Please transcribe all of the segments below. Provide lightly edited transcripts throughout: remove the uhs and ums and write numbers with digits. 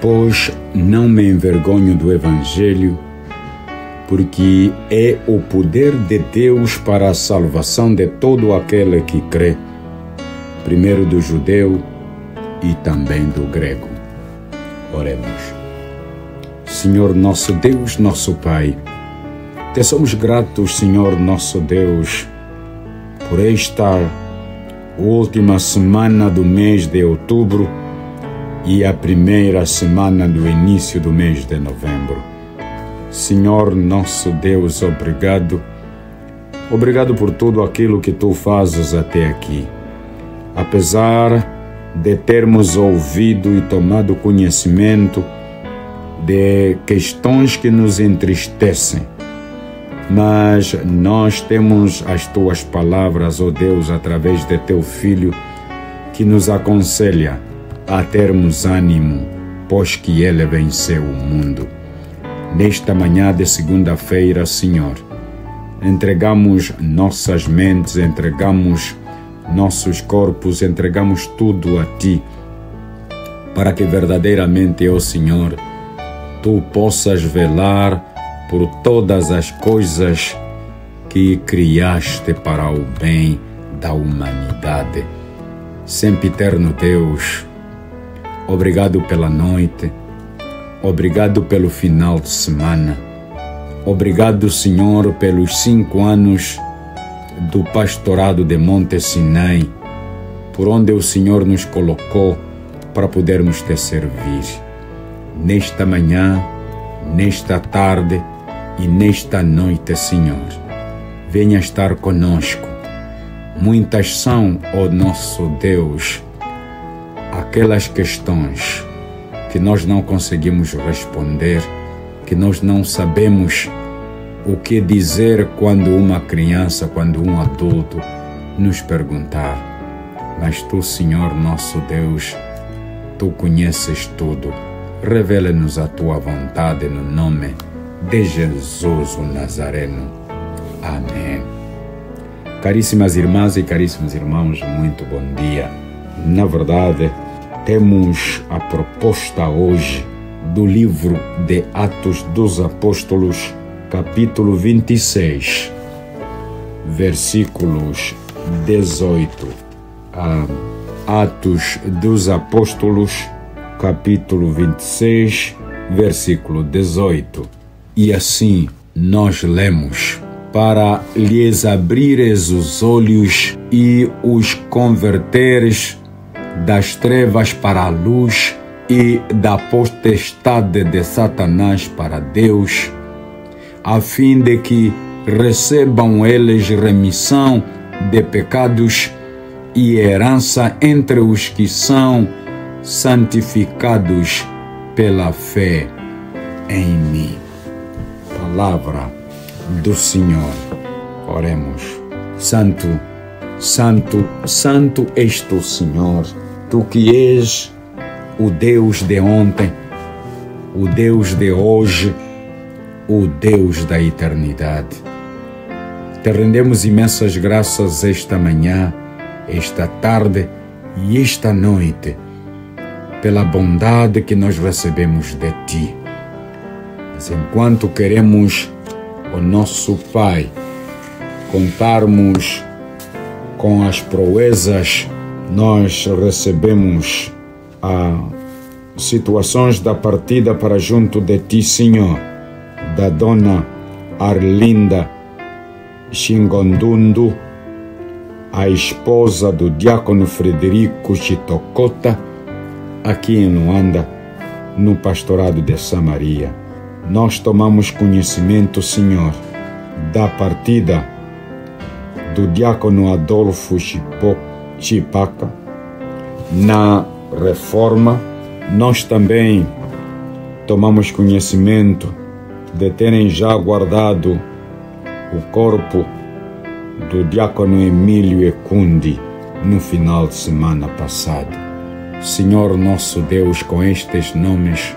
pois não me envergonho do Evangelho, porque é o poder de Deus para a salvação de todo aquele que crê, primeiro do judeu e também do grego. Oremos. Senhor nosso Deus, nosso Pai, te somos gratos, Senhor nosso Deus, por esta última semana do mês de outubro e a primeira semana do início do mês de novembro. Senhor nosso Deus, obrigado. Obrigado por tudo aquilo que Tu fazes até aqui. Apesar de termos ouvido e tomado conhecimento de questões que nos entristecem, mas nós temos as Tuas palavras, ó Deus, através de Teu Filho, que nos aconselha a termos ânimo, pois que Ele venceu o mundo. Nesta manhã de segunda-feira, Senhor, entregamos nossas mentes, entregamos nossos corpos, entregamos tudo a Ti, para que verdadeiramente, ó Senhor, Tu possas velar por todas as coisas que criaste para o bem da humanidade. Sempiterno Deus, obrigado pela noite, obrigado pelo final de semana, obrigado, Senhor, pelos 5 anos do pastorado de Monte Sinai, por onde o Senhor nos colocou para podermos te servir. Nesta manhã, nesta tarde e nesta noite, Senhor, venha estar conosco. Muitas são, ó nosso Deus, aquelas questões que nós não conseguimos responder, que nós não sabemos o que dizer quando uma criança, quando um adulto nos perguntar. Mas Tu, Senhor nosso Deus, Tu conheces tudo. Revela-nos a Tua vontade no nome de Jesus o Nazareno. Amém. Caríssimas irmãs e caríssimos irmãos, muito bom dia. Na verdade, temos a proposta hoje do livro de Atos dos Apóstolos, capítulo 26, versículos 18 a Atos dos Apóstolos, capítulo 26, versículo 18. E assim nós lemos: para lhes abrires os olhos e os converteres das trevas para a luz e da potestade de Satanás para Deus, a fim de que recebam eles remissão de pecados e herança entre os que são santificados pela fé em mim. Palavra do Senhor. Oremos. Santo, Santo, Santo és Tu, Senhor, Tu que és o Deus de ontem, o Deus de hoje, o Deus da eternidade. Te rendemos imensas graças esta manhã, esta tarde e esta noite, pela bondade que nós recebemos de Ti. Mas enquanto queremos, o nosso Pai, contarmos com as proezas, nós recebemos situações da partida para junto de Ti, Senhor, da Dona Arlinda Xingondundu, a esposa do diácono Frederico Chitocota, aqui em Luanda, no pastorado de Samaria. Nós tomamos conhecimento, Senhor, da partida do diácono Adolfo Chipaca na Reforma. Nós também tomamos conhecimento de terem já guardado o corpo do diácono Emílio Ecundi no final de semana passado. Senhor nosso Deus, com estes nomes,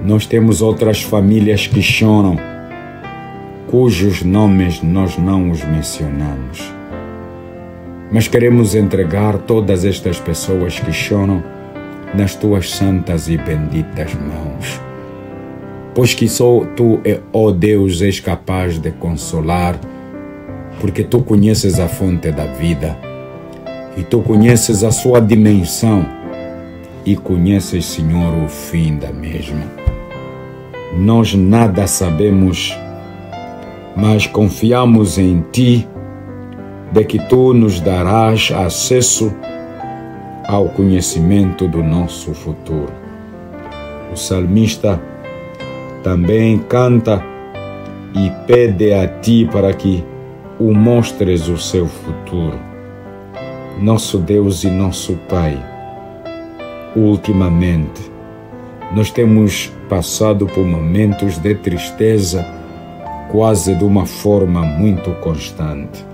nós temos outras famílias que choram, cujos nomes nós não os mencionamos. Mas queremos entregar todas estas pessoas que choram nas tuas santas e benditas mãos. Pois que só tu, ó Deus, és capaz de consolar, porque tu conheces a fonte da vida e tu conheces a sua dimensão e conheces, Senhor, o fim da mesma. Nós nada sabemos, mas confiamos em Ti, de que Tu nos darás acesso ao conhecimento do nosso futuro. O salmista também canta e pede a Ti para que o mostres o seu futuro. Nosso Deus e nosso Pai, ultimamente, nós temos passado por momentos de tristeza, quase de uma forma muito constante.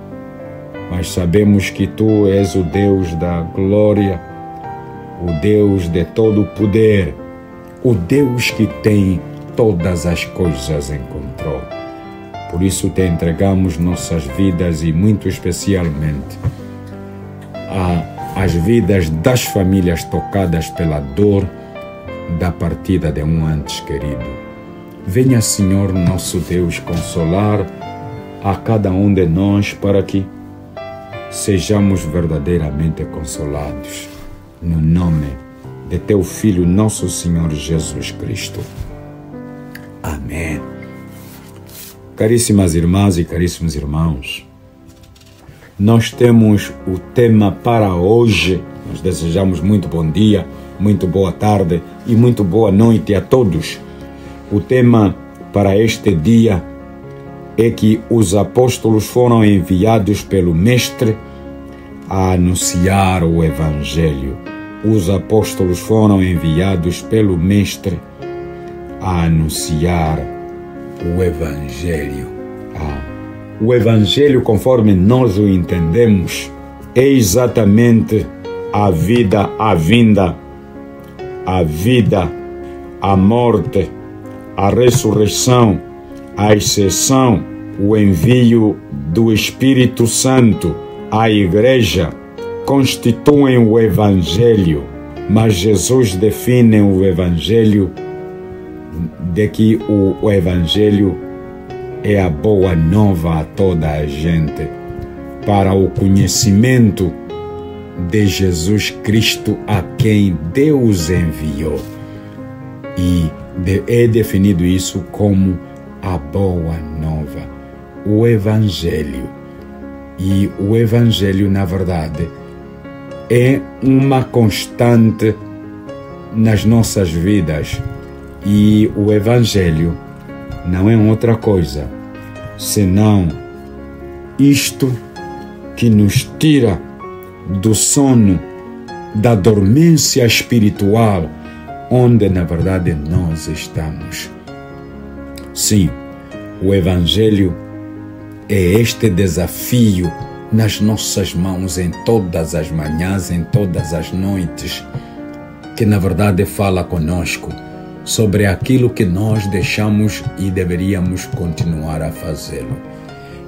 Mas sabemos que Tu és o Deus da glória, o Deus de todo o poder, o Deus que tem todas as coisas em controle. Por isso Te entregamos nossas vidas e muito especialmente as vidas das famílias tocadas pela dor da partida de um antes querido. Venha, Senhor, nosso Deus, consolar a cada um de nós para que sejamos verdadeiramente consolados. No nome de Teu Filho, nosso Senhor Jesus Cristo. Amém. Caríssimas irmãs e caríssimos irmãos, nós temos o tema para hoje. Nós desejamos muito bom dia, muito boa tarde e muito boa noite a todos. O tema para este dia é que os apóstolos foram enviados pelo Mestre a anunciar o Evangelho. Os apóstolos foram enviados pelo Mestre a anunciar o Evangelho. O Evangelho, conforme nós o entendemos, é exatamente a vida, a vinda, a vida, a morte, a ressurreição, a exceção, o envio do Espírito Santo à Igreja constituem o Evangelho, mas Jesus define o Evangelho de que o Evangelho é a boa nova a toda a gente, para o conhecimento de Jesus Cristo a quem Deus enviou. E é definido isso como a boa nova, o Evangelho. E o Evangelho, na verdade, é uma constante nas nossas vidas. E o Evangelho não é outra coisa senão isto que nos tira do sono, da dormência espiritual, onde na verdade nós estamos. Sim, o Evangelho é este desafio nas nossas mãos em todas as manhãs, em todas as noites, que na verdade fala conosco sobre aquilo que nós deixamos e deveríamos continuar a fazê-lo,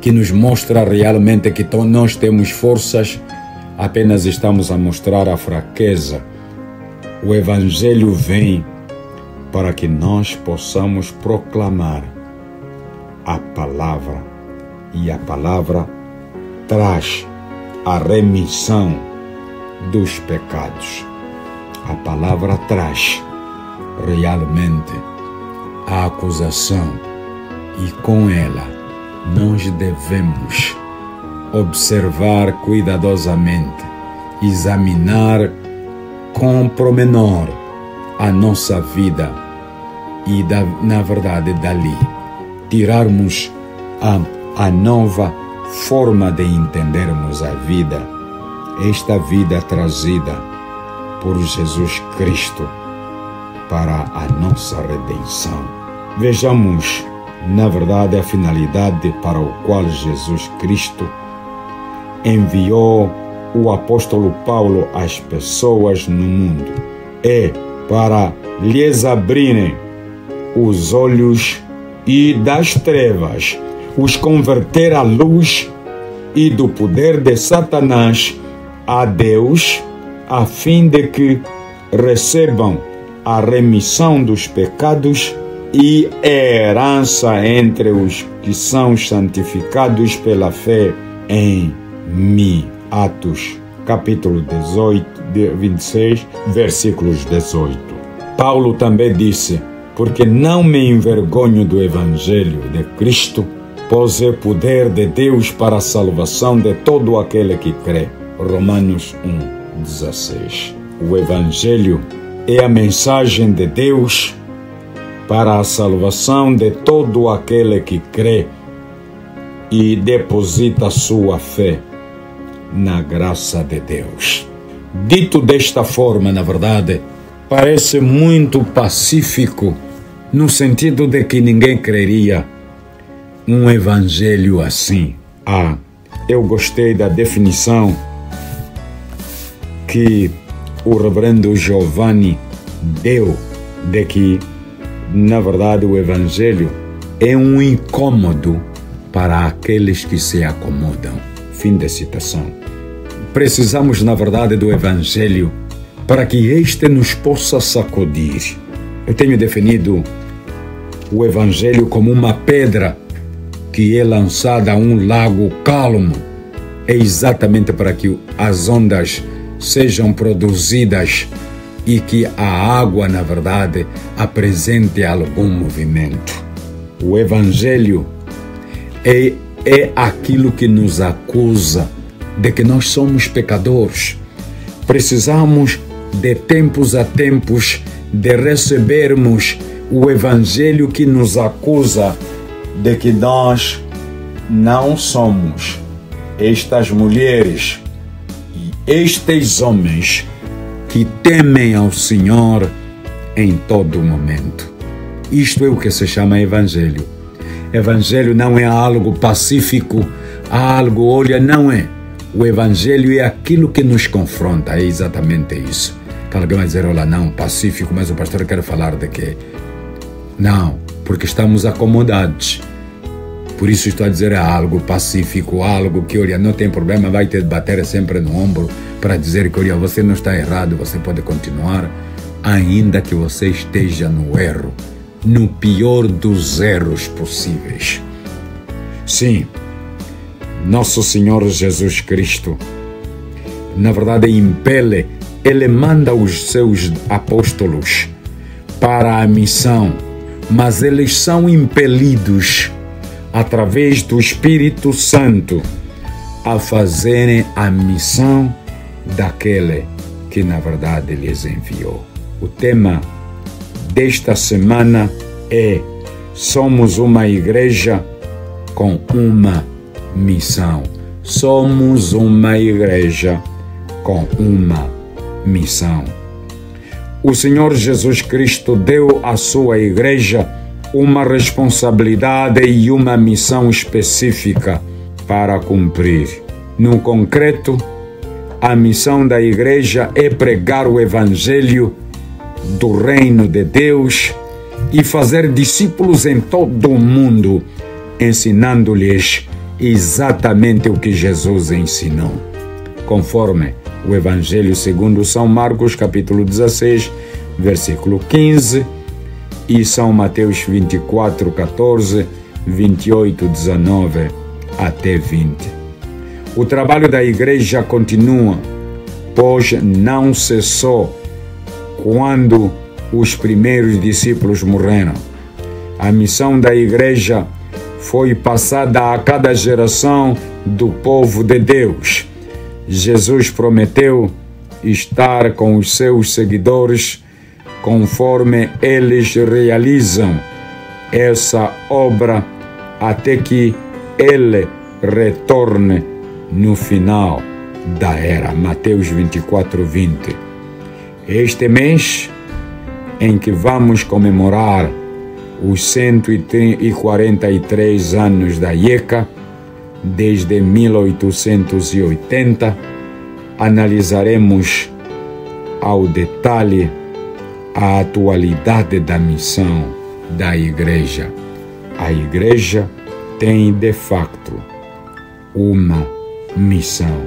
que nos mostra realmente que nós temos forças, apenas estamos a mostrar a fraqueza. O Evangelho vem para que nós possamos proclamar a palavra, e a palavra traz a remissão dos pecados. A palavra traz realmente a acusação, e com ela nós devemos observar cuidadosamente, examinar com pormenor a nossa vida e, na verdade, dali tirarmos a nova forma de entendermos a vida, esta vida trazida por Jesus Cristo para a nossa redenção. Vejamos, na verdade, a finalidade para o qual Jesus Cristo enviou o apóstolo Paulo às pessoas no mundo. É para lhes abrirem os olhos e das trevas, os converter à luz e do poder de Satanás a Deus, a fim de que recebam a remissão dos pecados e a herança entre os que são santificados pela fé em mim. Atos, capítulo 18, 26, versículos 18. Paulo também disse: porque não me envergonho do Evangelho de Cristo, pois é poder de Deus para a salvação de todo aquele que crê. Romanos 1:16. O Evangelho é a mensagem de Deus para a salvação de todo aquele que crê e deposita sua fé na graça de Deus. Dito desta forma, na verdade, parece muito pacífico, no sentido de que ninguém creria um evangelho assim. Eu gostei da definição que o reverendo Giovanni deu de que, na verdade, o evangelho é um incômodo para aqueles que se acomodam. Fim da citação. Precisamos, na verdade, do evangelho para que este nos possa sacudir. Eu tenho definido o evangelho como uma pedra que é lançada a um lago calmo. É exatamente para que as ondas sejam produzidas e que a água, na verdade, apresente algum movimento. O evangelho é aquilo que nos acusa de que nós somos pecadores. Precisamos de tempos a tempos de recebermos o evangelho que nos acusa de que nós não somos estas mulheres e estes homens que temem ao Senhor em todo momento. Isto é o que se chama evangelho. Evangelho não é algo pacífico, algo, olha, não é. O evangelho é aquilo que nos confronta, é exatamente isso. Alguém vai dizer, olha, não, pacífico, mas o pastor quer falar de quê? Não, porque estamos acomodados. Por isso estou a dizer algo pacífico, algo que, olha, não tem problema, vai te bater sempre no ombro para dizer que, olha, você não está errado, você pode continuar, ainda que você esteja no erro, no pior dos erros possíveis. Sim, nosso Senhor Jesus Cristo, na verdade, impele, Ele manda os seus apóstolos para a missão, mas eles são impelidos através do Espírito Santo a fazerem a missão daquele que, na verdade, lhes enviou. O tema desta semana é: somos uma igreja com uma missão. Somos uma igreja com uma missão. O Senhor Jesus Cristo deu à sua igreja uma responsabilidade e uma missão específica para cumprir. No concreto, a missão da igreja é pregar o evangelho do reino de Deus e fazer discípulos em todo o mundo, ensinando-lhes exatamente o que Jesus ensinou, conforme o Evangelho segundo São Marcos, capítulo 16, versículo 15, e São Mateus 24, 14, 28, 19 até 20. O trabalho da igreja continua, pois não cessou quando os primeiros discípulos morreram. A missão da igreja foi passada a cada geração do povo de Deus. Jesus prometeu estar com os seus seguidores conforme eles realizam essa obra até que Ele retorne no final da era. Mateus 24, 20. Este mês em que vamos comemorar os 143 anos da IECA, desde 1880, analisaremos ao detalhe a atualidade da missão da igreja. A igreja tem, de facto, uma missão.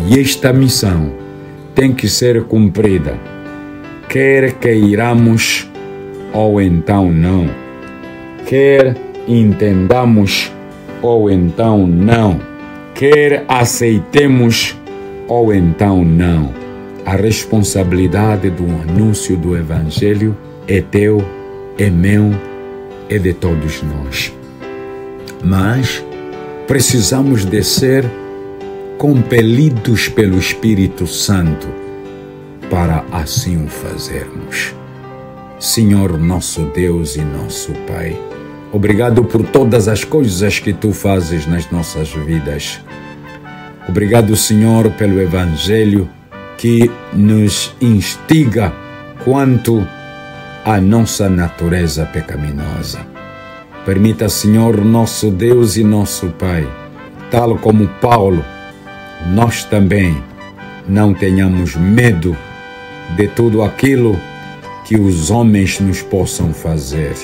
E esta missão tem que ser cumprida quer queiramos ou então não, quer entendamos ou então não, quer aceitemos ou então não. A responsabilidade do anúncio do Evangelho é teu, é meu, é de todos nós. Mas precisamos de ser compelidos pelo Espírito Santo para assim o fazermos. Senhor, nosso Deus e nosso Pai, obrigado por todas as coisas que Tu fazes nas nossas vidas. Obrigado, Senhor, pelo Evangelho que nos instiga quanto à nossa natureza pecaminosa. Permita, Senhor, nosso Deus e nosso Pai, tal como Paulo, nós também não tenhamos medo de tudo aquilo que os homens nos possam fazer.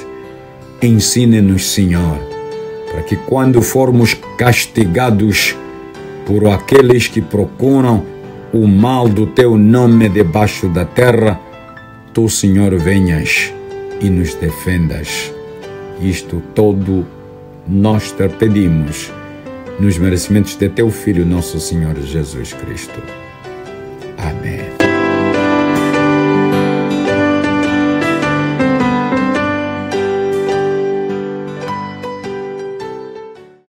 Ensine-nos, Senhor, para que quando formos castigados por aqueles que procuram o mal do Teu nome debaixo da terra, Tu, Senhor, venhas e nos defendas. Isto todo nós te pedimos nos merecimentos de Teu Filho, nosso Senhor Jesus Cristo. Amém.